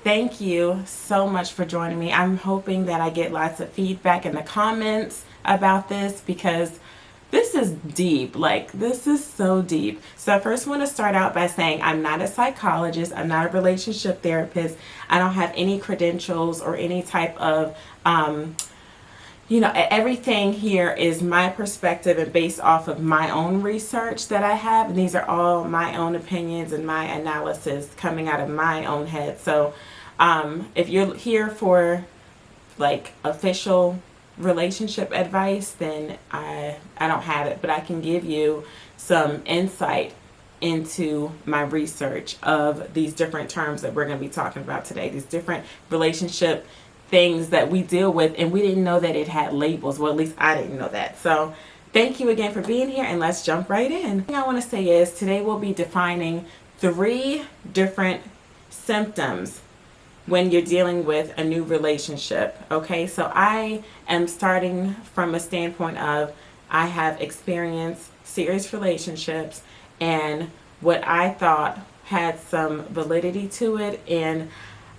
Thank you so much for joining me. I'm hoping that I get lots of feedback in the comments about this because this is deep. Like, this is so deep. So I first want to start out by saying I'm not a psychologist. I'm not a relationship therapist. I don't have any credentials or any type of, everything here is my perspective and based off of my own research that I have. And these are all my own opinions and my analysis coming out of my own head. So if you're here for like official relationship advice, then I don't have it, but I can give you some insight into my research of these different terms that we're going to be talking about today, these different relationship things that we deal with, and we didn't know that it had labels. Well, at least I didn't know that. So thank you again for being here, and let's jump right in. The thing I want to say is today we'll be defining 3 different symptoms when you're dealing with a new relationship. Okay, so I am starting from a standpoint of I have experienced serious relationships and what I thought had some validity to it, and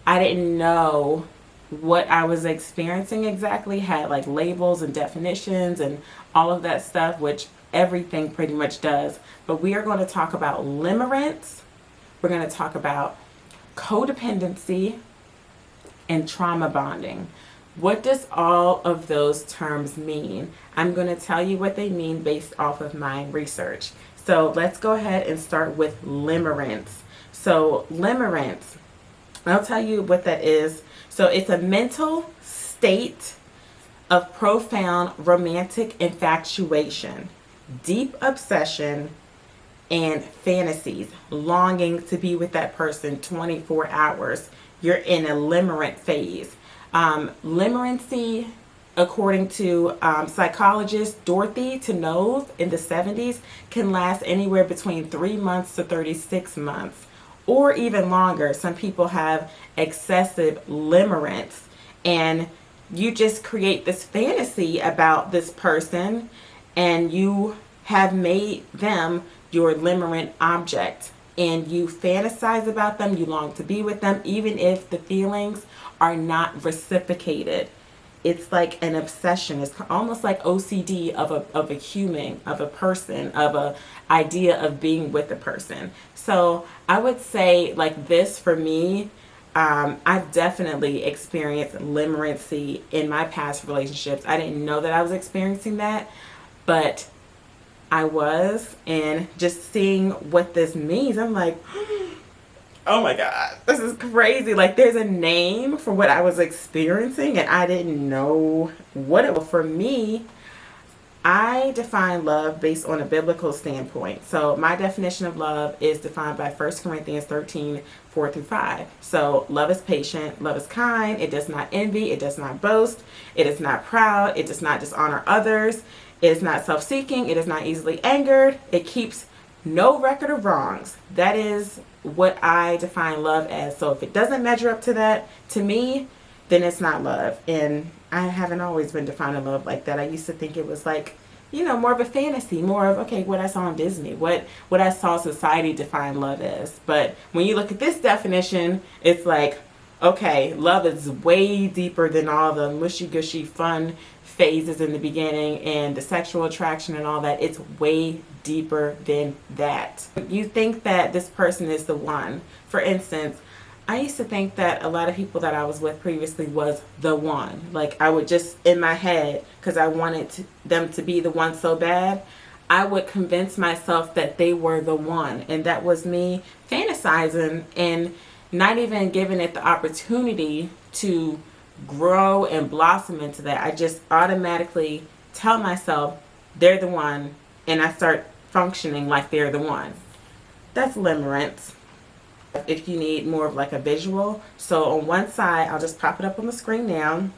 I didn't know what I was experiencing exactly had like labels and definitions and all of that stuff, which everything pretty much does. But we are going to talk about limerence, we're going to talk about codependency, and trauma bonding. What does all of those terms mean? I'm going to tell you what they mean based off of my research. So let's go ahead and start with limerence. So limerence, I'll tell you what that is. So it's a mental state of profound romantic infatuation, deep obsession, and fantasies, longing to be with that person 24 hours. You're in a limerent phase. Limerency, according to psychologist Dorothy Tennove in the 70s, can last anywhere between 3 months to 36 months, or even longer. Some people have excessive limerence, and you just create this fantasy about this person, and you have made them your limerent object. And you fantasize about them, you long to be with them, even if the feelings are not reciprocated. It's like an obsession. It's almost like OCD of a human, of a person, of a idea of being with a person. So I would say like this for me, I've definitely experienced limerency in my past relationships. I didn't know that I was experiencing that, but I was, and just seeing what this means, I'm like, oh my God, this is crazy. Like, there's a name for what I was experiencing, and I didn't know what it was. For me, I define love based on a biblical standpoint. So my definition of love is defined by 1 Corinthians 13, 4-5. So love is patient, love is kind, it does not envy, it does not boast, it is not proud, it does not dishonor others, it is not self-seeking, it is not easily angered, it keeps no record of wrongs. That is what I define love as. So if it doesn't measure up to that, to me, then it's not love. And I haven't always been defining love like that. I used to think it was like, more of a fantasy, more of, okay, what I saw on Disney, what I saw society define love as. But when you look at this definition, it's like, okay, love is way deeper than all the mushy-gushy fun phases in the beginning and the sexual attraction and all that. It's way deeper than that. You think that this person is the one. For instance, I used to think that a lot of people that I was with previously was the one. Like, I would just, in my head, because I wanted them to be the one so bad, I would convince myself that they were the one. And that was me fantasizing and not even giving it the opportunity to grow and blossom into that. I just automatically tell myself they're the one, and I start functioning like they're the one. That's limerence. If you need more of like a visual, so on one side, I'll just pop it up on the screen now.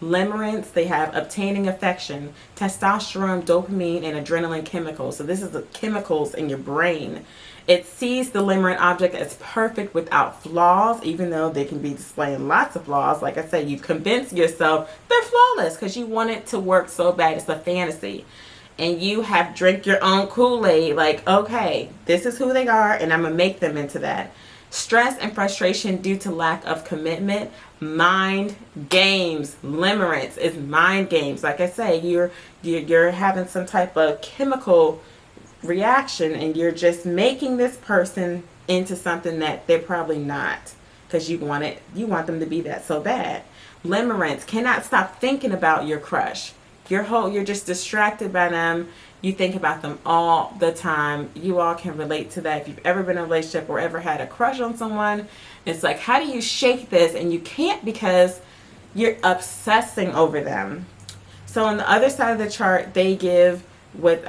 Limerence, they have obtaining affection, testosterone, dopamine, and adrenaline chemicals. So this is the chemicals in your brain. It sees the limerent object as perfect without flaws, even though they can be displaying lots of flaws. Like I said, you convince yourself they're flawless because you want it to work so bad. It's a fantasy. And you have drink your own Kool-Aid, like, okay, this is who they are, and I'm going to make them into that. Stress and frustration due to lack of commitment. Mind games. Limerence is mind games. Like I say, you're having some type of chemical reaction and you're just making this person into something that they're probably not, because you want them to be that so bad. Limerence, cannot stop thinking about your crush. You're just distracted by them. You think about them all the time. You all can relate to that. If you've ever been in a relationship or ever had a crush on someone, it's like, how do you shake this? And you can't, because you're obsessing over them. So on the other side of the chart, they give what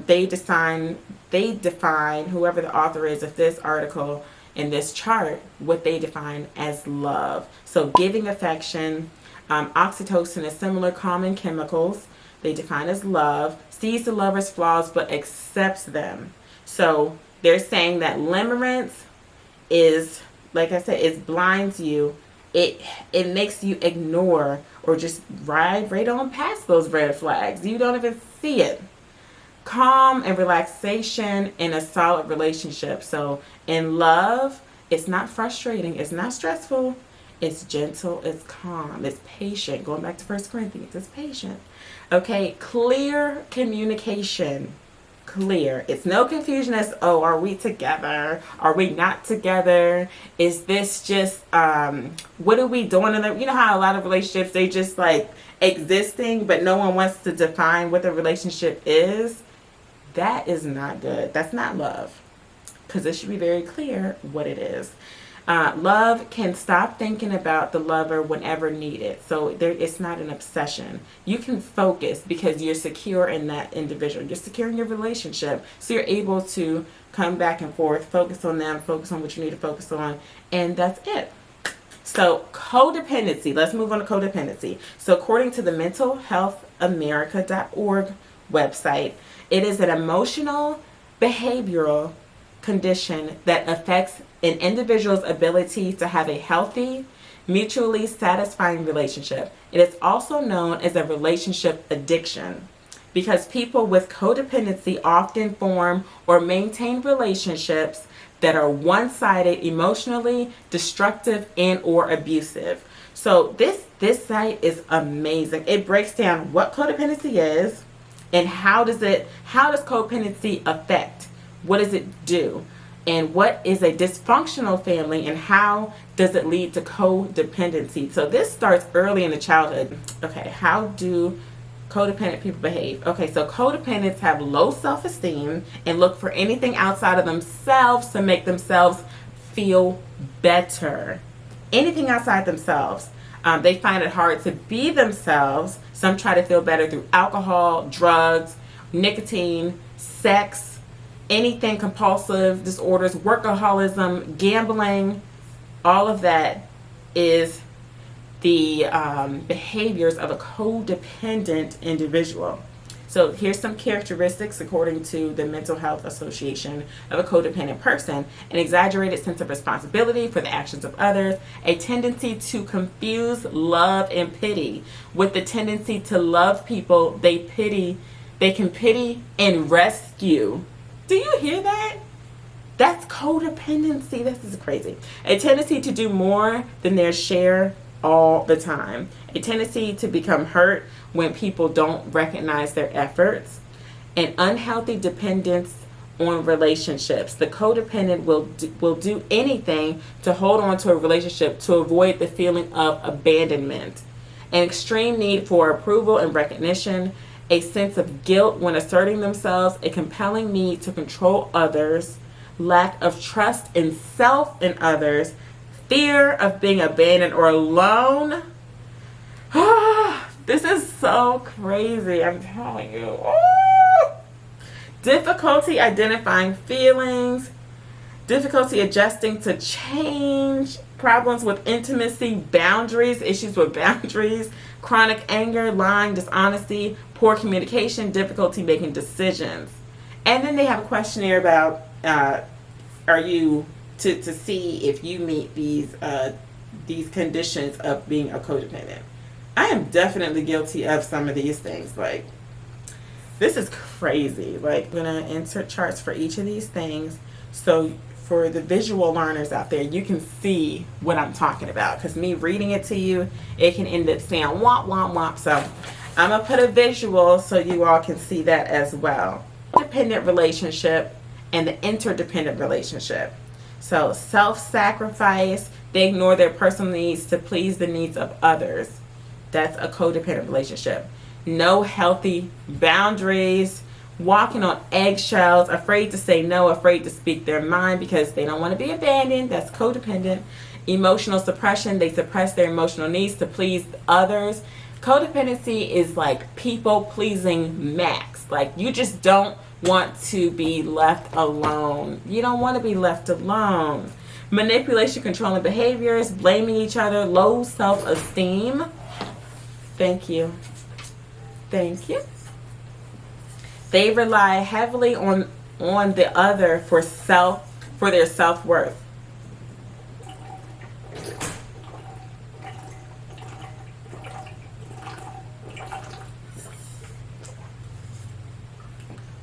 they define, whoever the author is of this article in this chart, what they define as love. So giving affection, oxytocin is similar common chemicals. They define as love, sees the lover's flaws but accepts them. So they're saying that limerence is, like I said, it blinds you. It makes you ignore or just ride right on past those red flags. You don't even see it. Calm and relaxation in a solid relationship. So in love, it's not frustrating, it's not stressful, it's gentle, it's calm, it's patient. Going back to 1 Corinthians, it's patient. Okay, clear communication. Clear. It's no confusion as, oh, are we together? Are we not together? Is this just, what are we doing in the, you know how a lot of relationships, they just like existing, but no one wants to define what the relationship is? That is not good. That's not love, because it should be very clear what it is. Love can stop thinking about the lover whenever needed. So it's not an obsession. You can focus because you're secure in that individual. You're secure in your relationship. So you're able to come back and forth, focus on them, focus on what you need to focus on, and that's it. So codependency. Let's move on to codependency. So according to the mentalhealthamerica.org website, it is an emotional, behavioral condition that affects an individual's ability to have a healthy, mutually satisfying relationship. It is also known as a relationship addiction because people with codependency often form or maintain relationships that are one-sided, emotionally destructive, and or abusive. So this site is amazing. It breaks down what codependency is and how does codependency affect? What does it do? And what is a dysfunctional family and how does it lead to codependency? So this starts early in the childhood. Okay, how do codependent people behave? Okay, so codependents have low self-esteem and look for anything outside of themselves to make themselves feel better. Anything outside themselves. They find it hard to be themselves. Some try to feel better through alcohol, drugs, nicotine, sex, anything, compulsive disorders, workaholism, gambling. All of that is the behaviors of a codependent individual. So here's some characteristics according to the Mental Health Association of a codependent person: an exaggerated sense of responsibility for the actions of others, a tendency to confuse love and pity. With the tendency to love people, they can pity and rescue. Do you hear that? That's codependency. This is crazy. A tendency to do more than their share all the time. A tendency to become hurt when people don't recognize their efforts. An unhealthy dependence on relationships. The codependent will do anything to hold on to a relationship to avoid the feeling of abandonment. An extreme need for approval and recognition. A sense of guilt when asserting themselves, a compelling need to control others, lack of trust in self and others, fear of being abandoned or alone. This is so crazy, I'm telling you. Difficulty identifying feelings, difficulty adjusting to change, problems with intimacy, boundaries, issues with boundaries, chronic anger, lying, dishonesty, poor communication, difficulty making decisions. And then they have a questionnaire about are you to see if you meet these conditions of being a codependent. I am definitely guilty of some of these things. Like, this is crazy. Like, I'm gonna insert charts for each of these things. So for the visual learners out there, you can see what I'm talking about, because me reading it to you, it can end up saying womp womp womp. So I'm gonna put a visual so you all can see that as well. Dependent relationship and the interdependent relationship. So self-sacrifice, they ignore their personal needs to please the needs of others. That's a codependent relationship. No healthy boundaries, walking on eggshells, afraid to say no, afraid to speak their mind because they don't want to be abandoned. That's codependent. Emotional suppression, they suppress their emotional needs to please others. Codependency is like people pleasing max. Like, you just don't want to be left alone. You don't want to be left alone. Manipulation, controlling behaviors, blaming each other, low self-esteem. Thank you. Thank you. They rely heavily on the other for their self-worth.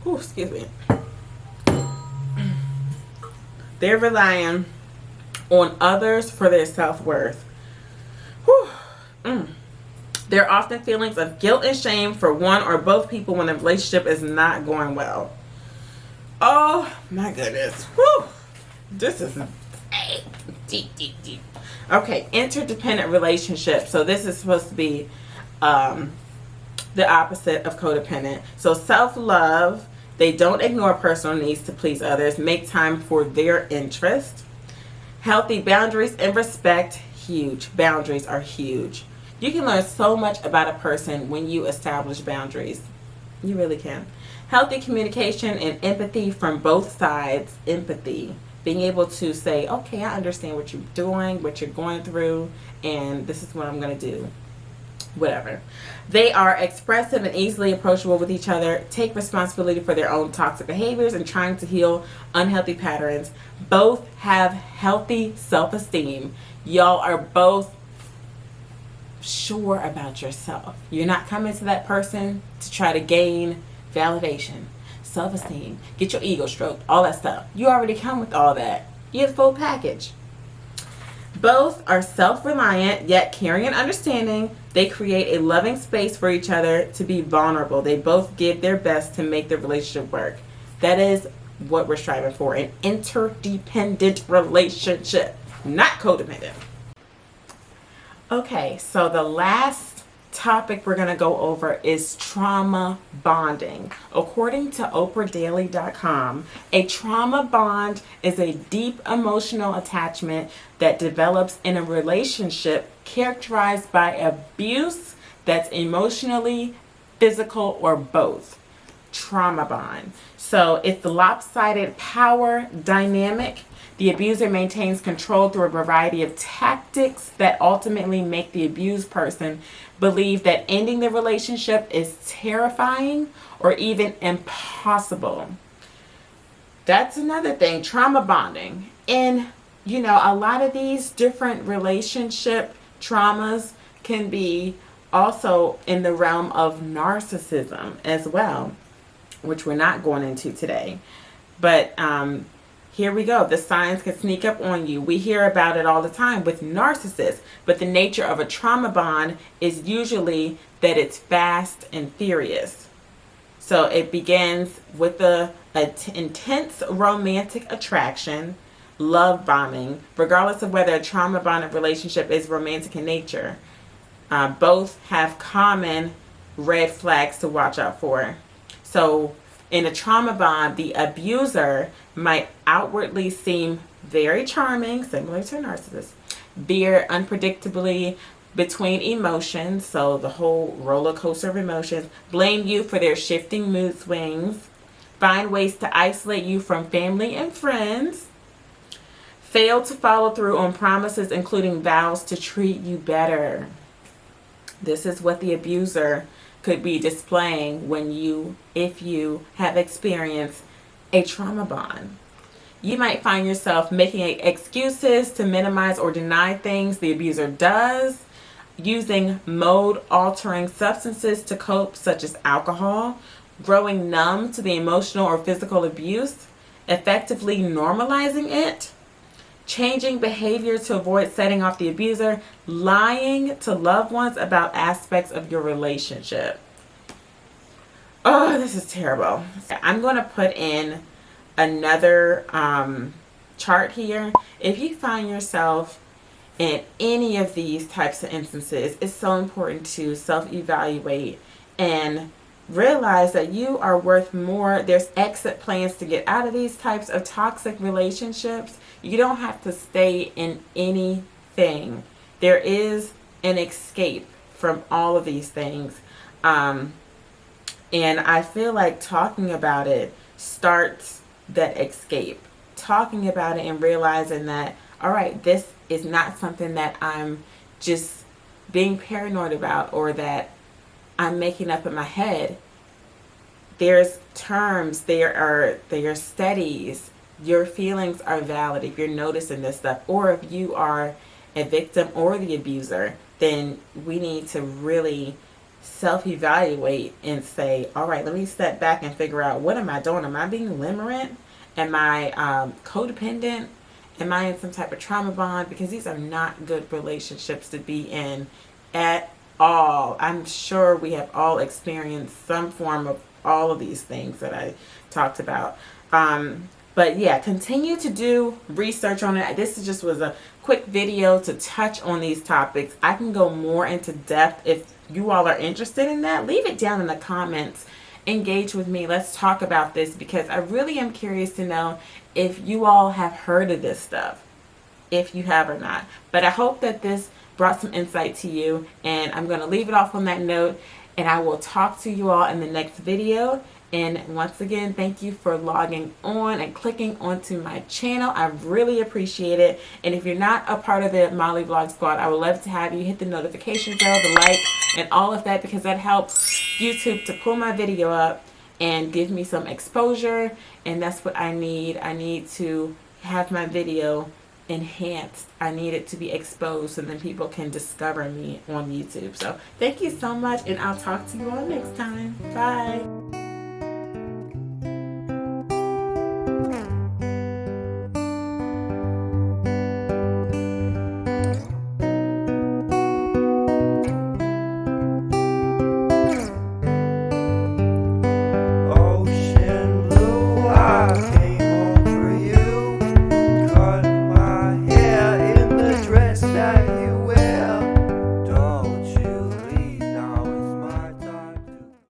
Ooh, excuse me. They're relying on others for their self-worth. There are often feelings of guilt and shame for one or both people when the relationship is not going well. Oh my goodness. Whew. This is deep. Okay, interdependent relationship. So this is supposed to be the opposite of codependent. So self-love, they don't ignore personal needs to please others, make time for their interest. Healthy boundaries and respect, huge. Boundaries are huge. You can learn so much about a person when you establish boundaries. You really can. Healthy communication and empathy from both sides. Empathy. Being able to say, okay, I understand what you're doing, what you're going through, and this is what I'm going to do. Whatever. They are expressive and easily approachable with each other, take responsibility for their own toxic behaviors, and trying to heal unhealthy patterns. Both have healthy self-esteem. Y'all are both sure about yourself. You're not coming to that person to try to gain validation, self-esteem, get your ego stroked, all that stuff. You already come with all that. You're the full package. Both are self-reliant, yet caring and understanding. They create a loving space for each other to be vulnerable. They both give their best to make the relationship work. That is what we're striving for, an interdependent relationship, not codependent. Okay, so the last topic we're going to go over is trauma bonding. According to OprahDaily.com, a trauma bond is a deep emotional attachment that develops in a relationship characterized by abuse that's emotionally, physical, or both. Trauma bond. So it's the lopsided power dynamic. The abuser maintains control through a variety of tactics that ultimately make the abused person believe that ending the relationship is terrifying or even impossible. That's another thing, trauma bonding. And, you know, a lot of these different relationship traumas can be also in the realm of narcissism as well, which we're not going into today. But, here we go. The signs can sneak up on you. We hear about it all the time with narcissists, but the nature of a trauma bond is usually that it's fast and furious. So it begins with the intense romantic attraction, love bombing, regardless of whether a trauma bonded relationship is romantic in nature. Both have common red flags to watch out for. So in a trauma bond, the abuser might outwardly seem very charming, similar to a narcissist, veer unpredictably between emotions, so the whole roller coaster of emotions, blame you for their shifting mood swings, find ways to isolate you from family and friends, fail to follow through on promises, including vows to treat you better. This is what the abuser could be displaying if you have experienced a trauma bond. You might find yourself making excuses to minimize or deny things the abuser does, using mode-altering substances to cope, such as alcohol, growing numb to the emotional or physical abuse, effectively normalizing it, changing behavior to avoid setting off the abuser, lying to loved ones about aspects of your relationship. Oh, this is terrible. I'm going to put in another chart here. If you find yourself in any of these types of instances, it's so important to self-evaluate and realize that you are worth more. There's exit plans to get out of these types of toxic relationships. You don't have to stay in anything. There is an escape from all of these things. And I feel like talking about it starts that escape. Talking about it and realizing that, all right, this is not something that I'm just being paranoid about or that I'm making up in my head. There's terms, there are studies. Your feelings are valid if you're noticing this stuff, or if you are a victim or the abuser, then we need to really self-evaluate and say, all right, let me step back and figure out, what am I doing? Am I being limerent? Am I codependent? Am I in some type of trauma bond? Because these are not good relationships to be in at all. I'm sure we have all experienced some form of all of these things that I talked about. But yeah, continue to do research on it. This just was a quick video to touch on these topics. I can go more into depth if you all are interested in that. Leave it down in the comments. Engage with me. Let's talk about this, because I really am curious to know if you all have heard of this stuff, if you have or not. But I hope that this brought some insight to you, and I'm going to leave it off on that note, and I will talk to you all in the next video. And once again, thank you for logging on and clicking onto my channel. I really appreciate it. And if you're not a part of the Molly Vlog Squad, I would love to have you hit the notification bell, the like, and all of that, because that helps YouTube to pull my video up and give me some exposure. And that's what I need. I need to have my video enhanced. I need it to be exposed so then people can discover me on YouTube. So thank you so much, and I'll talk to you all next time. Bye.